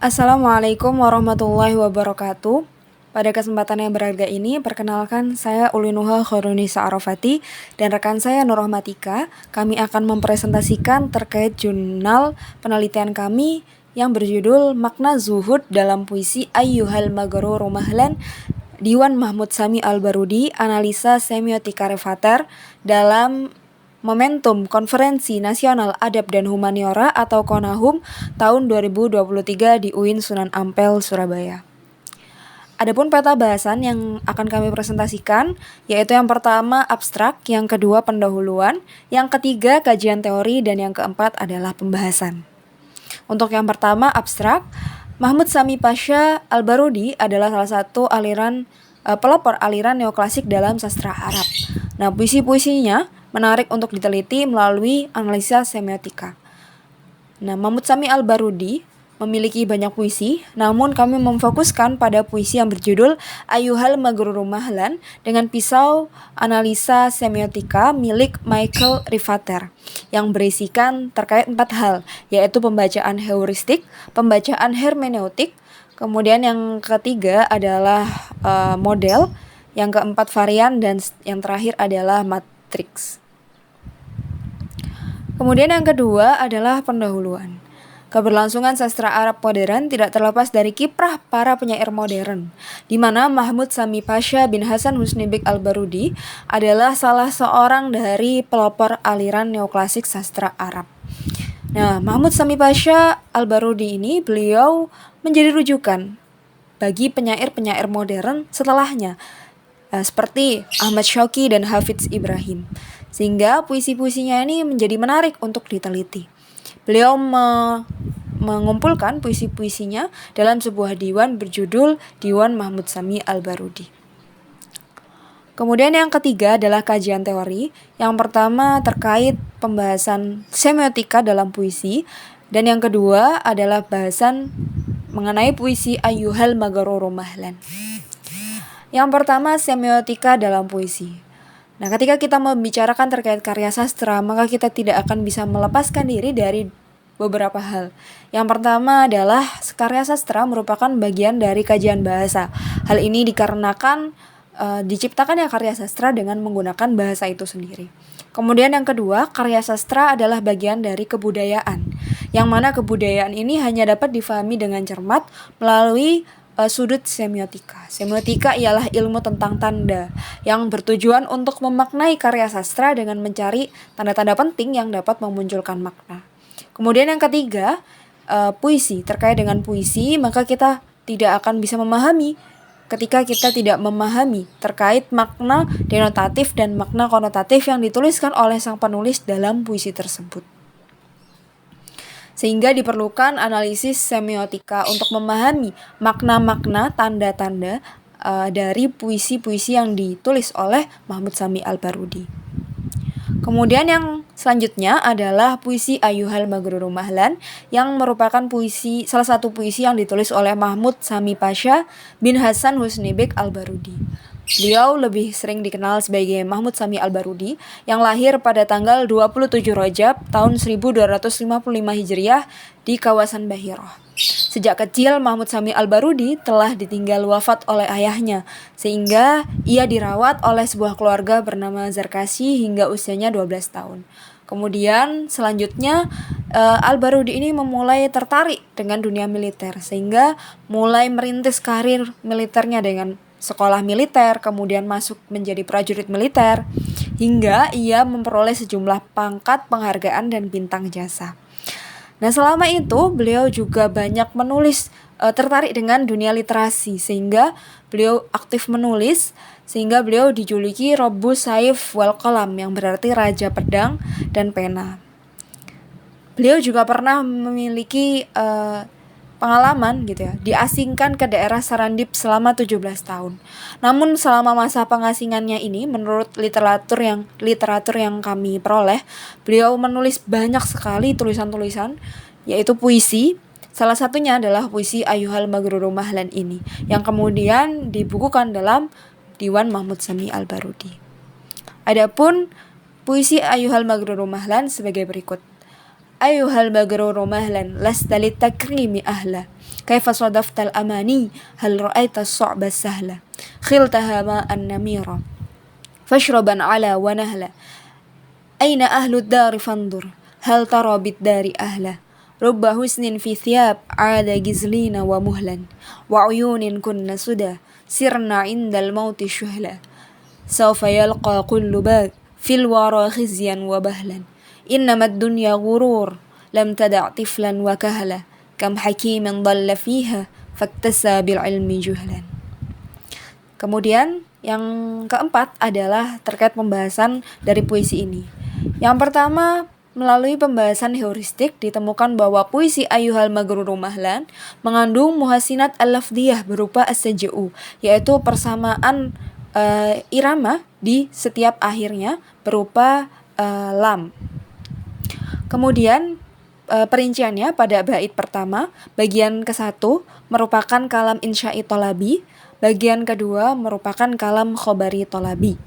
Assalamualaikum warahmatullahi wabarakatuh. Pada kesempatan yang berharga ini, perkenalkan saya Ulinuha Khairunnisa Arafati dan rekan saya Nur Rahmatika. Kami akan mempresentasikan terkait jurnal penelitian kami yang berjudul Makna Zuhud dalam Puisi Ayyuhal Maghruru Mahlan, Diwan Mahmud Sami Al-Barudi, Analisa Semiotika Refater dalam Momentum Konferensi Nasional Adab dan Humaniora atau Konahum tahun 2023 di UIN Sunan Ampel, Surabaya. Adapun peta bahasan yang akan kami presentasikan, yaitu yang pertama abstrak, yang kedua pendahuluan, yang ketiga kajian teori, dan yang keempat adalah pembahasan. Untuk yang pertama abstrak, Mahmud Sami Pasha Al-Barudi adalah salah satu pelopor aliran neoklasik dalam sastra Arab. Nah, puisi-puisinya menarik untuk diteliti melalui analisa semiotika. Nah, Mahmud Sami Al-Barudi memiliki banyak puisi, namun kami memfokuskan pada puisi yang berjudul Ayyuhal Maghruru Mahlan dengan pisau analisa semiotika milik Michael Rivater yang berisikan terkait 4 hal, yaitu pembacaan heuristik, pembacaan hermeneutik, kemudian yang ketiga adalah model, yang keempat varian, dan yang terakhir adalah matriks. Kemudian yang kedua adalah pendahuluan. Keberlangsungan sastra Arab modern tidak terlepas dari kiprah para penyair modern, di mana Mahmud Sami Pasha bin Hasan Husni Beg Al-Barudi adalah salah seorang dari pelopor aliran neoklasik sastra Arab. Nah, Mahmud Sami Pasha Al-Barudi ini beliau menjadi rujukan bagi penyair-penyair modern setelahnya, seperti Ahmad Shauqi dan Hafidz Ibrahim, sehingga puisi-puisinya ini menjadi menarik untuk diteliti. Beliau mengumpulkan puisi-puisinya dalam sebuah diwan berjudul Diwan Mahmud Sami Al-Barudi. Kemudian yang ketiga adalah kajian teori. Yang pertama terkait pembahasan semiotika dalam puisi, dan yang kedua adalah bahasan mengenai puisi Ayyuhal Maghruru Mahlan. Yang pertama, semiotika dalam puisi. Nah, ketika kita membicarakan terkait karya sastra, maka kita tidak akan bisa melepaskan diri dari beberapa hal. Yang pertama adalah karya sastra merupakan bagian dari kajian bahasa. Hal ini dikarenakan diciptakannya karya sastra dengan menggunakan bahasa itu sendiri. Kemudian yang kedua, karya sastra adalah bagian dari kebudayaan, yang mana kebudayaan ini hanya dapat difahami dengan cermat melalui sudut semiotika. Semiotika ialah ilmu tentang tanda yang bertujuan untuk memaknai karya sastra dengan mencari tanda-tanda penting yang dapat memunculkan makna. Kemudian yang ketiga, puisi. Terkait dengan puisi, maka kita tidak akan bisa memahami ketika kita tidak memahami terkait makna denotatif dan makna konotatif yang dituliskan oleh sang penulis dalam puisi tersebut. Sehingga diperlukan analisis semiotika untuk memahami makna-makna, tanda-tanda dari puisi-puisi yang ditulis oleh Mahmud Sami Al-Barudi. Kemudian yang selanjutnya adalah puisi Ayyuhal Maghruru Mahlan, yang merupakan salah satu puisi yang ditulis oleh Mahmud Sami Pasha bin Hasan Husni Beg Al-Barudi. Beliau lebih sering dikenal sebagai Mahmud Sami Al-Barudi yang lahir pada tanggal 27 Rajab tahun 1255 Hijriah di kawasan Bahiroh. Sejak kecil Mahmud Sami Al-Barudi telah ditinggal wafat oleh ayahnya, sehingga ia dirawat oleh sebuah keluarga bernama Zarkasi hingga usianya 12 tahun. Kemudian selanjutnya Al-Barudi ini memulai tertarik dengan dunia militer, sehingga mulai merintis karir militernya dengan sekolah militer, kemudian masuk menjadi prajurit militer, hingga ia memperoleh sejumlah pangkat, penghargaan, dan bintang jasa. Nah, selama itu beliau juga banyak menulis, tertarik dengan dunia literasi, sehingga beliau aktif menulis, sehingga beliau dijuluki Rabbu Saif wal Qalam, yang berarti Raja Pedang dan Pena. Beliau juga pernah memiliki pengalaman diasingkan ke daerah Sarandip selama 17 tahun. Namun selama masa pengasingannya ini, menurut literatur yang kami peroleh, beliau menulis banyak sekali tulisan-tulisan, yaitu puisi. Salah satunya adalah puisi Ayyuhal Maghruru Mahlan ini, yang kemudian dibukukan dalam Diwan Mahmud Sami Al-Barudi. Adapun puisi Ayyuhal Maghruru Mahlan sebagai berikut. Ayyuhal maghruru mahlan lasta litakrimi ahla kaifa sadaftal amani hal ra'aita as-su'ba sahla khiltaha ma'an namira fashraban ala wa nahla aina ahlud dari fandur hal tara bid dari ahla rubba husnin fi thiyab ada gizlina wa muhlan wa uyunin kunna suda sirna indal mauti syuhla sawfa yalqa kullu bag fil wara khizyan wa bahlan innama ad-dunya ghurur lam tada' tiflan wa kahla kam hakimin dhalla fiha faktasa bil ilmi juhlan. Kemudian yang keempat adalah terkait pembahasan dari puisi ini. Yang pertama, melalui pembahasan heuristik ditemukan bahwa puisi Ayyuhal Maghruru Mahlan mengandung muhasinat al-lafdhiyah berupa as-saj'u, yaitu persamaan irama di setiap akhirnya berupa lam. Kemudian perinciannya pada bait pertama, bagian ke-1 merupakan kalam insya'i tolabi, bagian kedua merupakan kalam khobari tolabi.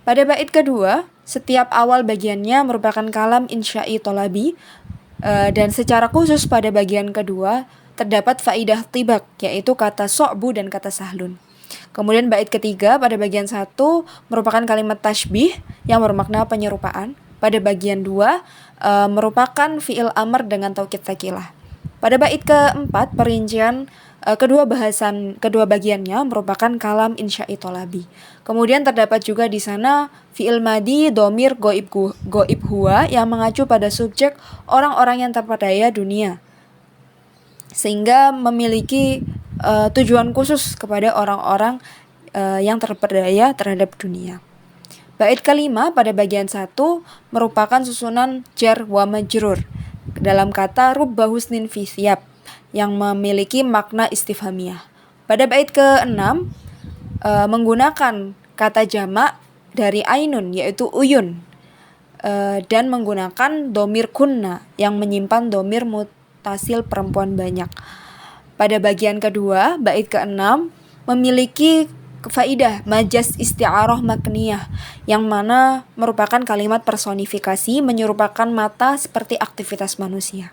Pada bait kedua, setiap awal bagiannya merupakan kalam insya'i tolabi, dan secara khusus pada bagian kedua terdapat faidah tibak, yaitu kata so'bu dan kata sahlun. Kemudian bait ketiga pada bagian 1 merupakan kalimat tashbih yang bermakna penyerupaan. Pada bagian 2 merupakan fi'il amr dengan taukid tsakilah. Pada bait keempat, perincian kedua bagiannya merupakan kalam insya'i tolabi. Kemudian terdapat juga di sana fi'il madi domir goib huwa yang mengacu pada subjek orang-orang yang terperdaya dunia, sehingga memiliki tujuan khusus kepada orang-orang yang terperdaya terhadap dunia. Bait kelima pada bagian 1 merupakan susunan jar wa majrur dalam kata rubba husnin fi thiyab yang memiliki makna istifhamiyah. Pada bait ke-6 menggunakan kata jamak dari ainun yaitu uyun, dan menggunakan domir kunna yang menyimpan domir mutasil perempuan banyak. Pada bagian kedua, bait ke-6 memiliki faidah majaz isti'arah makniyah yang mana merupakan kalimat personifikasi menyerupakan mata seperti aktivitas manusia.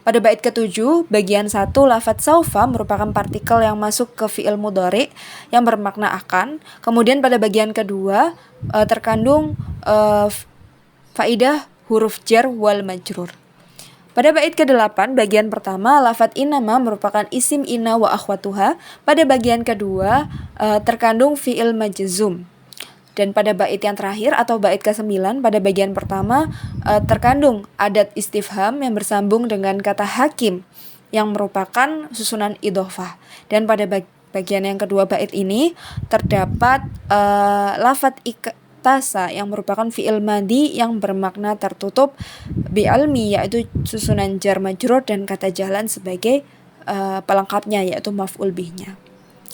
Pada bait ke-7, bagian 1 lafadz saufa merupakan partikel yang masuk ke fi'il mudhari yang bermakna akan. Kemudian pada bagian kedua terkandung faidah huruf jar wal majrur. Pada bait ke-8, bagian pertama, lafadz innama merupakan isim inna wa akhwatuha. Pada bagian kedua, terkandung fi'il majzum. Dan pada bait yang terakhir atau bait ke-9, pada bagian pertama, terkandung adat istifham yang bersambung dengan kata hakim yang merupakan susunan idhofah. Dan pada bagian yang kedua bait ini, terdapat lafadz tasa yang merupakan fi'il madi yang bermakna tertutup bi'almi yaitu susunan jar majrur dan kata jalan sebagai pelengkapnya yaitu maf'ul bihnya.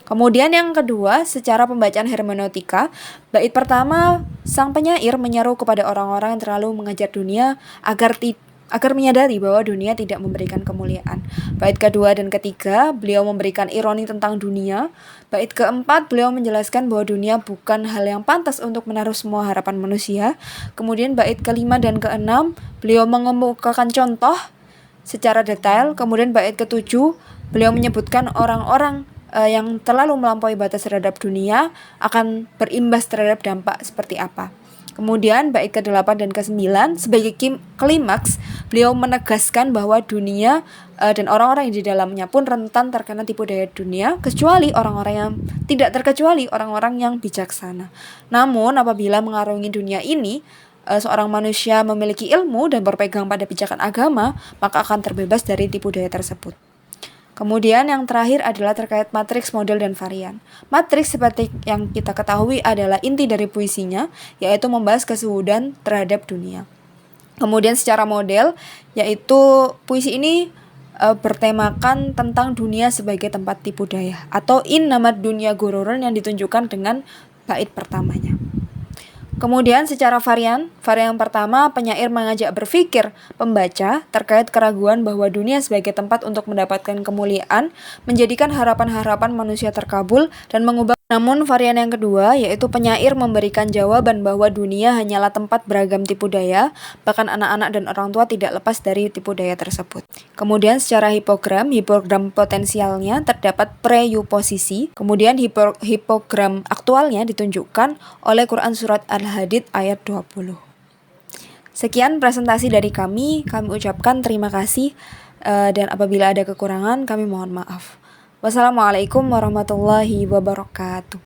Kemudian yang kedua, secara pembacaan hermeneutika, bait pertama sang penyair menyeru kepada orang-orang yang terlalu mengejar dunia agar menyadari bahwa dunia tidak memberikan kemuliaan. Bait kedua dan ketiga, beliau memberikan ironi tentang dunia. Bait keempat, beliau menjelaskan bahwa dunia bukan hal yang pantas untuk menaruh semua harapan manusia. Kemudian bait kelima dan keenam, beliau mengemukakan contoh secara detail. Kemudian bait ketujuh, beliau menyebutkan orang-orang yang terlalu melampaui batas terhadap dunia akan berimbas terhadap dampak seperti apa. Kemudian bait ke-8 dan ke-9 sebagai klimaks, beliau menegaskan bahwa dunia dan orang-orang yang di dalamnya pun rentan terkena tipu daya dunia, kecuali orang-orang yang tidak terkecuali orang-orang yang bijaksana. Namun apabila mengarungi dunia ini, seorang manusia memiliki ilmu dan berpegang pada pijakan agama, maka akan terbebas dari tipu daya tersebut. Kemudian yang terakhir adalah terkait matriks, model, dan varian. Matriks seperti yang kita ketahui adalah inti dari puisinya, yaitu membahas kesuhudan terhadap dunia. Kemudian secara model, yaitu puisi ini bertemakan tentang dunia sebagai tempat tipu daya, atau innamad dunya ghururun yang ditunjukkan dengan bait pertamanya. Kemudian secara varian pertama, penyair mengajak berpikir pembaca terkait keraguan bahwa dunia sebagai tempat untuk mendapatkan kemuliaan, menjadikan harapan-harapan manusia terkabul dan mengubah Namun varian yang kedua yaitu penyair memberikan jawaban bahwa dunia hanyalah tempat beragam tipu daya, bahkan anak-anak dan orang tua tidak lepas dari tipu daya tersebut. Kemudian secara hipogram potensialnya terdapat preyuposisi, kemudian hipogram aktualnya ditunjukkan oleh Quran Surat Al-Hadid ayat 20. Sekian presentasi dari kami ucapkan terima kasih dan apabila ada kekurangan kami mohon maaf. Wassalamualaikum warahmatullahi wabarakatuh.